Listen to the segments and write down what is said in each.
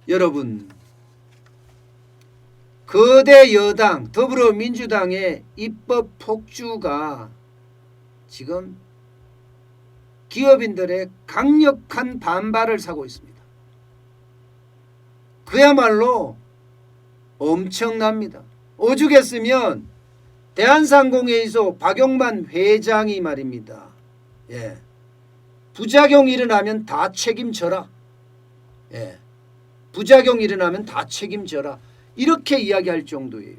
여러분, 거대 여당 더불어민주당의 입법 폭주가 지금 기업인들의 강력한 반발을 사고 있습니다. 그야말로 엄청납니다. 오죽했으면 대한상공회의소 박용만 회장이 말입니다. 부작용 일어나면 다 책임져라. 부작용 일어나면 다 책임져라. 이렇게 이야기할 정도예요.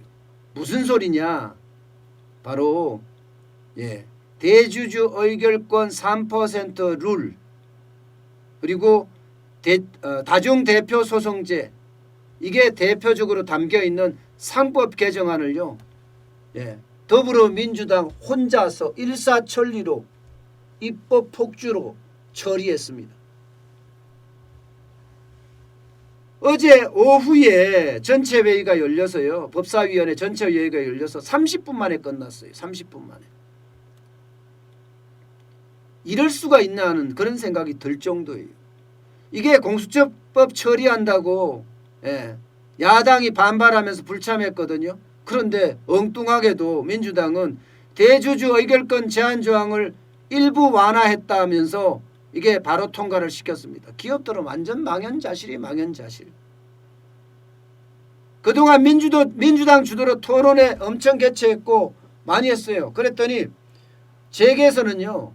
무슨 소리냐? 바로 대주주 의결권 3% 룰, 그리고 다중대표 소송제, 이게 대표적으로 담겨있는 3법 개정안을요, 더불어민주당 혼자서 일사천리로 입법 폭주로 처리했습니다. 어제 오후에 전체회의가 열려서요, 법사위원회 전체회의가 열려서 30분 만에 끝났어요. 30분 만에. 이럴 수가 있나 하는 그런 생각이 들 정도예요. 이게 공수처법 처리한다고 야당이 반발하면서 불참했거든요. 그런데 엉뚱하게도 민주당은 대주주 의결권 제한 조항을 일부 완화했다면서 이게 바로 통과를 시켰습니다. 기업들은 완전 망연자실이 망연자실. 그동안 민주당 주도로 토론회 엄청 개최했고 많이 했어요. 그랬더니 재계에서는요,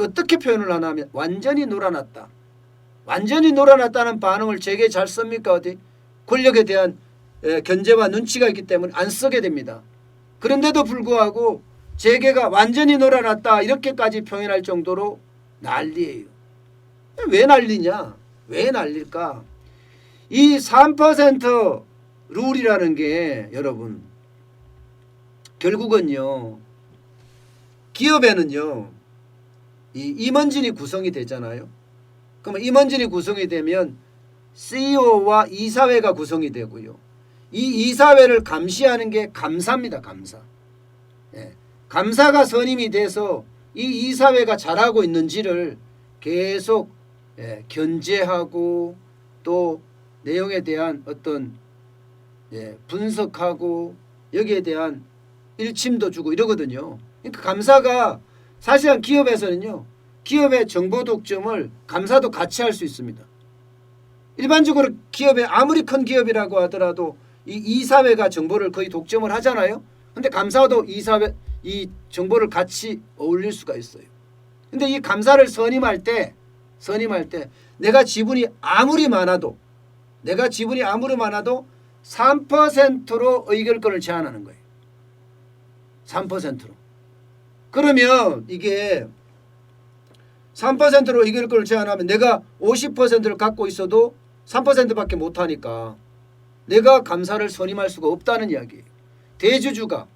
어떻게 표현을 하냐면 완전히 놀아났다. 완전히 놀아났다는 반응을 재계에 잘 씁니까? 어디? 권력에 대한 견제와 눈치가 있기 때문에 안 쓰게 됩니다. 그런데도 불구하고 재계가 완전히 놀아났다 이렇게까지 표현할 정도로 난리예요. 왜 난리냐? 왜 난릴까? 이 3% 룰이라는 게 여러분 결국은요, 기업에는요 이 임원진이 구성이 되잖아요. 그러면 임원진이 구성이 되면 CEO와 이사회가 구성이 되고요. 이 이사회를 감시하는 게 감사입니다. 감사. 감사가 선임이 돼서 이 이사회가 잘하고 있는지를 계속 견제하고 또 내용에 대한 어떤 분석하고 여기에 대한 일침도 주고 이러거든요. 그러니까 감사가 사실은 기업에서는요, 기업의 정보 독점을 감사도 같이 할 수 있습니다. 일반적으로 기업에 아무리 큰 기업이라고 하더라도 이 이사회가 정보를 거의 독점을 하잖아요. 근데 감사도 이사회 이 정보를 같이 어울릴 수가 있어요. 근데 이 감사를 선임할 때 내가 지분이 아무리 많아도 3%로 의결권을 제한하는 거예요. 3%로. 그러면 이게 3%로 의결권을 제한하면 내가 50%를 갖고 있어도 3%밖에 못하니까 내가 감사를 선임할 수가 없다는 이야기예요. 대주주가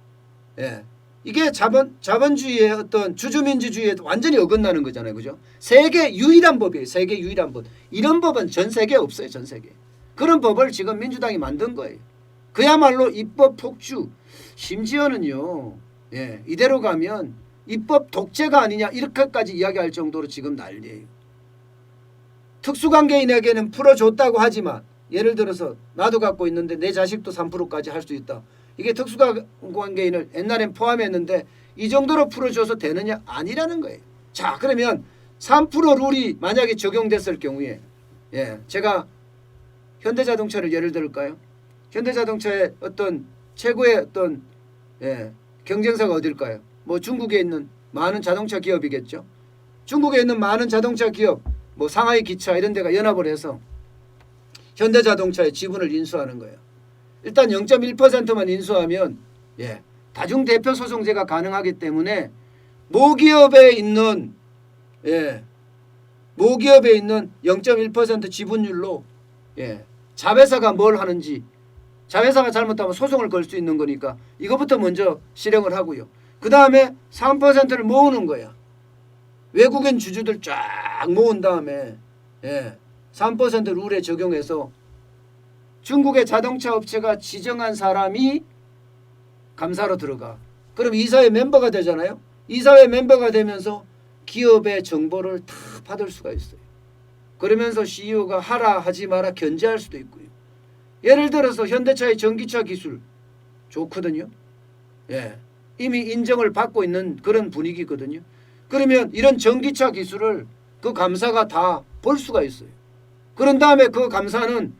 이게 자본주의의 어떤 주주민주주의에 완전히 어긋나는 거잖아요. 그죠? 세계 유일한 법이에요. 세계 유일한 법. 이런 법은 전 세계에 없어요. 전 세계에. 그런 법을 지금 민주당이 만든 거예요. 그야말로 입법 폭주. 심지어는요, 이대로 가면 입법 독재가 아니냐 이렇게까지 이야기할 정도로 지금 난리예요. 특수관계인에게는 풀어줬다고 하지만 예를 들어서 나도 갖고 있는데 내 자식도 3%까지 할 수 있다. 이게 특수관계인을 옛날엔 포함했는데 이 정도로 풀어줘서 되느냐? 아니라는 거예요. 자, 그러면 3% 룰이 만약에 적용됐을 경우에 제가 현대자동차를 예를 들을까요? 현대자동차의 어떤 최고의 어떤 경쟁사가 어딜까요? 뭐 중국에 있는 많은 자동차 기업이겠죠. 중국에 있는 많은 자동차 기업, 뭐 상하이 기차 이런 데가 연합을 해서 현대자동차의 지분을 인수하는 거예요. 일단 0.1%만 인수하면 다중대표 소송제가 가능하기 때문에 모기업에 있는 0.1% 지분율로 자회사가 뭘 하는지, 자회사가 잘못하면 소송을 걸 수 있는 거니까 이것부터 먼저 실행을 하고요. 그 다음에 3%를 모으는 거야. 외국인 주주들 쫙 모은 다음에 3% 룰에 적용해서 중국의 자동차 업체가 지정한 사람이 감사로 들어가. 그럼 이사회 멤버가 되잖아요. 이사회 멤버가 되면서 기업의 정보를 다 받을 수가 있어요. 그러면서 CEO가 하라 하지 마라 견제할 수도 있고요. 예를 들어서 현대차의 전기차 기술 좋거든요. 예. 이미 인정을 받고 있는 그런 분위기거든요. 그러면 이런 전기차 기술을 그 감사가 다 볼 수가 있어요. 그런 다음에 그 감사는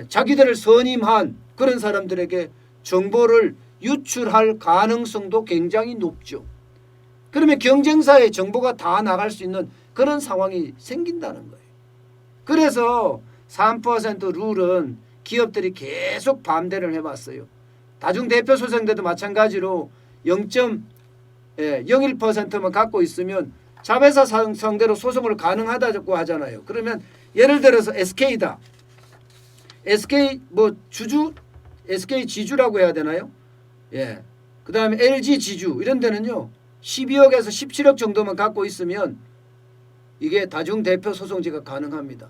자기들을 선임한 그런 사람들에게 정보를 유출할 가능성도 굉장히 높죠. 그러면 경쟁사의 정보가 다 나갈 수 있는 그런 상황이 생긴다는 거예요. 그래서 3% 룰은 기업들이 계속 반대를 해봤어요. 다중대표 소송 때도 마찬가지로 0.01%만 갖고 있으면 자회사 상대로 소송을 가능하다고 하잖아요. 그러면 예를 들어서 SK다. SK SK 지주라고 해야 되나요? 예. 그다음에 LG 지주 이런 데는요. 12억에서 17억 정도만 갖고 있으면 이게 다중대표 소송제가 가능합니다.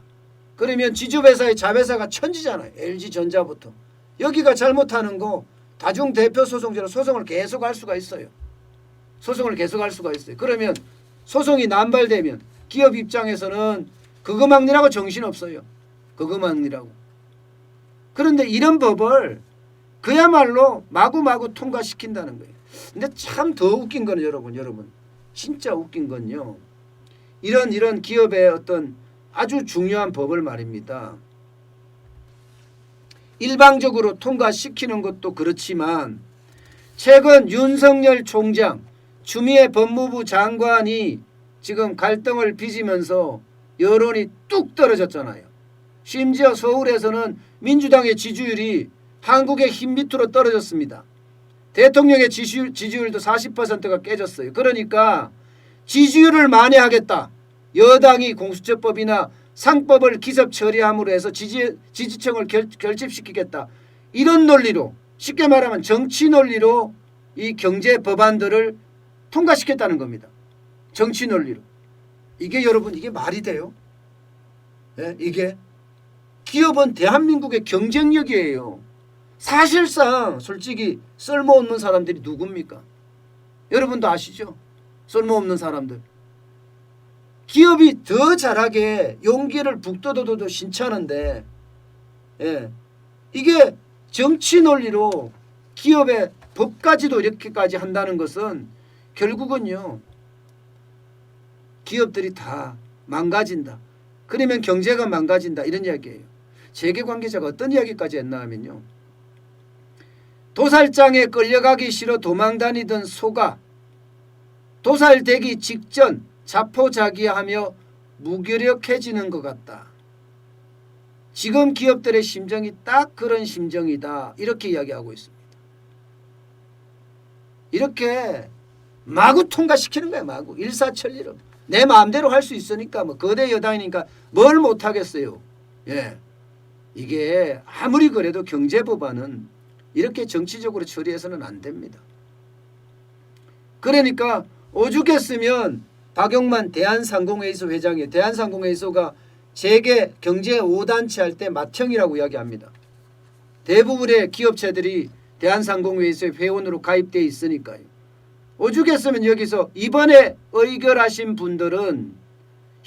그러면 지주회사의 자회사가 천지잖아요. LG전자부터. 여기가 잘못하는 거 다중대표 소송제로 소송을 계속 할 수가 있어요. 소송을 계속 할 수가 있어요. 그러면 소송이 남발되면 기업 입장에서는 그거막리라고 정신없어요. 그거막리라고. 그런데 이런 법을 그야말로 마구마구 통과시킨다는 거예요. 근데 참 더 웃긴 거는 여러분 진짜 웃긴 건요. 이런 기업의 어떤 아주 중요한 법을 말입니다. 일방적으로 통과시키는 것도 그렇지만 최근 윤석열 총장, 추미애 법무부 장관이 지금 갈등을 빚으면서 여론이 뚝 떨어졌잖아요. 심지어 서울에서는 민주당의 지지율이 한국의 흰 밑으로 떨어졌습니다. 대통령의 지지율도 40%가 깨졌어요. 그러니까 지지율을 만회하겠다. 여당이 공수처법이나 상법을 기습 처리함으로 해서 지지층을 결집시키겠다. 이런 논리로, 쉽게 말하면 정치 논리로 이 경제 법안들을 통과시켰다는 겁니다. 정치 논리로. 이게 여러분 이게 말이 돼요? 네? 이게 기업은 대한민국의 경쟁력이에요. 사실상 솔직히 쓸모없는 사람들이 누굽니까? 여러분도 아시죠? 쓸모없는 사람들. 기업이 더 잘하게 용기를 북돋워도 신찮은데 이게 정치 논리로 기업의 법까지도 이렇게까지 한다는 것은 결국은요. 기업들이 다 망가진다. 그러면 경제가 망가진다. 이런 이야기예요. 재계 관계자가 어떤 이야기까지 했나 하면요. 도살장에 끌려가기 싫어 도망다니던 소가 도살되기 직전 자포자기하며 무기력해지는 것 같다. 지금 기업들의 심정이 딱 그런 심정이다. 이렇게 이야기하고 있습니다. 이렇게 마구 통과시키는 거야. 마구. 일사천리로. 내 마음대로 할 수 있으니까 뭐 거대 여당이니까 뭘 못하겠어요. 예. 이게 아무리 그래도 경제법안은 이렇게 정치적으로 처리해서는 안 됩니다. 그러니까 오죽했으면 박용만 대한상공회의소 회장이 대한상공회의소가 세계 경제 5단체 할 때 맏형이라고 이야기합니다. 대부분의 기업체들이 대한상공회의소의 회원으로 가입되어 있으니까요. 오죽했으면 여기서 이번에 의결하신 분들은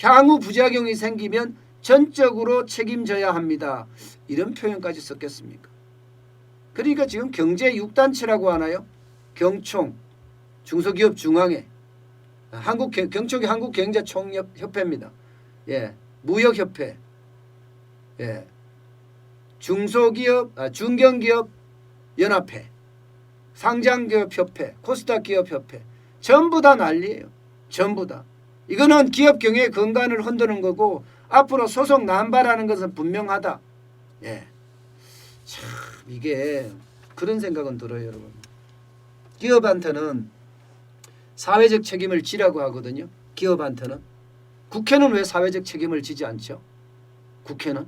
향후 부작용이 생기면 전적으로 책임져야 합니다. 이런 표현까지 썼겠습니까? 그러니까 지금 경제 6단체라고 하나요? 경총, 중소기업 중앙회, 경총이 한국경제총협회입니다. 예, 무역협회, 예, 중견기업 연합회, 상장기업협회, 코스닥기업협회 전부 다 난리예요. 전부 다. 이거는 기업 경영의 건강을 흔드는 거고 앞으로 소송 남발하는 것은 분명하다. 예. 참 이게 그런 생각은 들어요, 여러분. 기업한테는 사회적 책임을 지라고 하거든요. 기업한테는. 국회는 왜 사회적 책임을 지지 않죠? 국회는.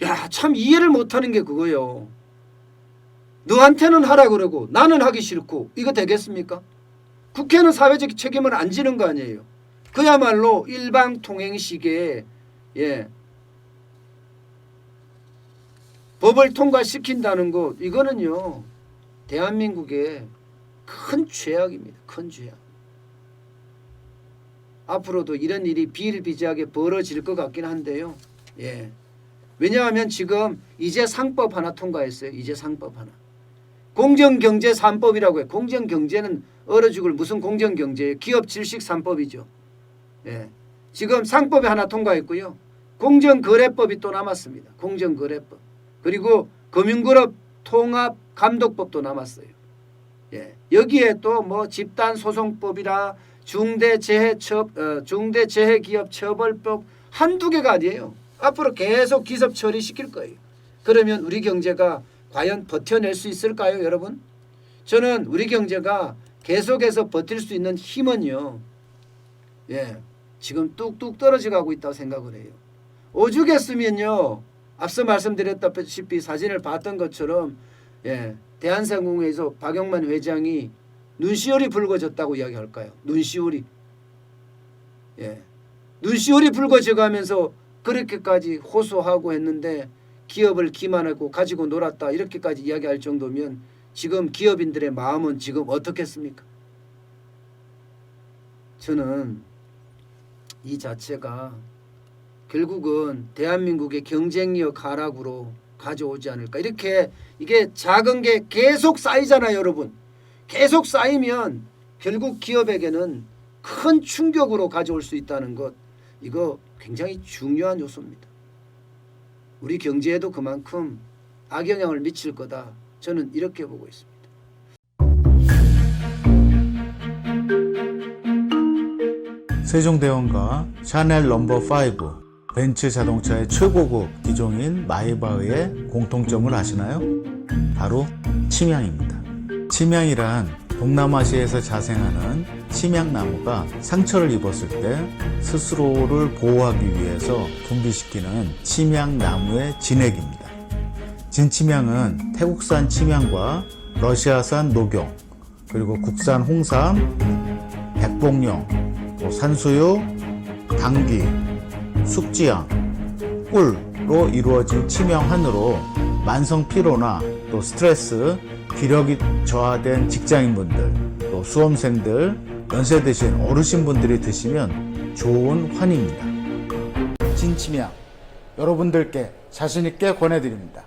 야, 참 이해를 못하는 게 그거예요. 너한테는 하라 그러고 나는 하기 싫고 이거 되겠습니까? 국회는 사회적 책임을 안 지는 거 아니에요. 그야말로 일방통행식의 법을 통과시킨다는 것 이거는요. 대한민국의 큰 죄악입니다. 큰 죄악. 앞으로도 이런 일이 비일비재하게 벌어질 것 같긴 한데요. 예. 왜냐하면 지금 이제 상법 하나 통과했어요. 이제 상법 하나. 공정경제 3법이라고 해요. 공정경제는 얼어 죽을 무슨 공정경제예요. 기업 질식 3법이죠. 예. 지금 상법이 하나 통과했고요. 공정거래법이 또 남았습니다. 공정거래법. 그리고 금융그룹 통합감독법도 남았어요. 예. 여기에 또 뭐 집단소송법이라 중대재해기업처벌법 한두 개가 아니에요. 앞으로 계속 기습 처리시킬 거예요. 그러면 우리 경제가 과연 버텨낼 수 있을까요, 여러분? 저는 우리 경제가 계속해서 버틸 수 있는 힘은요. 예. 지금 뚝뚝 떨어져 가고 있다고 생각을 해요. 오죽했으면요. 앞서 말씀드렸다시피 사진을 봤던 것처럼 예. 대한상공회에서 박영만 회장이 눈시울이 붉어졌다고 이야기할까요? 눈시울이. 예. 눈시울이 붉어져 가면서 그렇게까지 호소하고 했는데 기업을 기만하고 가지고 놀았다 이렇게까지 이야기할 정도면 지금 기업인들의 마음은 지금 어떻겠습니까? 저는 이 자체가 결국은 대한민국의 경쟁력 하락으로 가져오지 않을까. 이렇게 이게 작은 게 계속 쌓이잖아요, 여러분. 계속 쌓이면 결국 기업에게는 큰 충격으로 가져올 수 있다는 것. 이거 굉장히 중요한 요소입니다. 우리 경제에도 그만큼 악영향을 미칠 거다. 저는 이렇게 보고 있습니다. 세종대왕과 샤넬 넘버5 벤츠 자동차의 최고급 기종인 마이바흐의 공통점을 아시나요? 바로 침향입니다. 침향이란 동남아시아에서 자생하는 침향나무가 상처를 입었을 때 스스로를 보호하기 위해서 분비시키는 침향나무의 진액입니다. 진침향은 태국산 침향과 러시아산 녹용, 그리고 국산 홍삼, 백봉령, 산수유, 당귀, 숙지향, 꿀로 이루어진 침향환으로 만성 피로나 또 스트레스, 기력이 저하된 직장인분들, 또 수험생들, 연세 드신 어르신분들이 드시면 좋은 환입니다. 진침향 여러분들께 자신있게 권해드립니다.